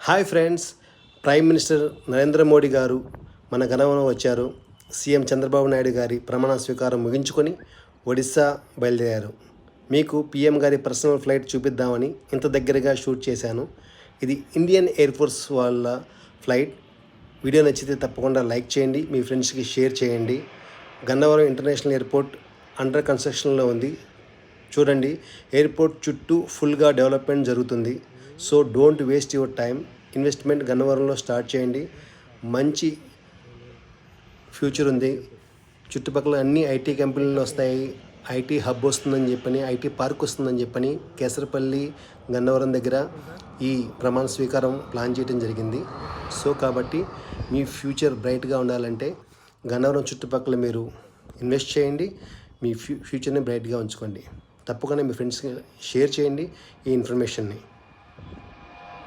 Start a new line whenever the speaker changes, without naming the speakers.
Hi friends, prime minister Narendra Modi గారు మన గణవరం వచ్చారు. సీఎం చంద్రబాబు నాయుడు గారి ప్రమాణ స్వీకారం ముగించుకొని ఒడిశా బయలుదేరారు. మీకు పీఎం గారి పర్సనల్ ఫ్లైట్ చూపిద్దామని ఇంత దగ్గరగా షూట్ చేశాను. ఇది ఇండియన్ ఎయిర్ ఫోర్స్ వాళ్ళ ఫ్లైట్. వీడియో నచ్చితే తప్పకుండా లైక్ చేయండి, మీ ఫ్రెండ్స్కి షేర్ చేయండి. గన్నవరం ఇంటర్నేషనల్ ఎయిర్పోర్ట్ అండర్ కన్స్ట్రక్షన్లో ఉంది. చూడండి, ఎయిర్పోర్ట్ చుట్టూ ఫుల్గా డెవలప్మెంట్ జరుగుతుంది. So don't waste your time. Investment గన్నవరంలో స్టార్ట్ చేయండి. మంచి ఫ్యూచర్ ఉంది. చుట్టుపక్కల అన్ని ఐటీ కంపెనీలు వస్తాయి. ఐటీ హబ్ వస్తుందని చెప్పని, ఐటీ పార్క్ వస్తుందని చెప్పని కేసరపల్లి గన్నవరం దగ్గర ఈ ప్రమాణ స్వీకారం ప్లాన్ చేయడం జరిగింది. సో కాబట్టి మీ ఫ్యూచర్ బ్రైట్గా ఉండాలంటే గన్నవరం చుట్టుపక్కల మీరు ఇన్వెస్ట్ చేయండి. మీ ఫ్యూచర్ని బ్రైట్గా ఉంచుకోండి. తప్పకుండా మీ ఫ్రెండ్స్కి షేర్ చేయండి ఈ ఇన్ఫర్మేషన్ని.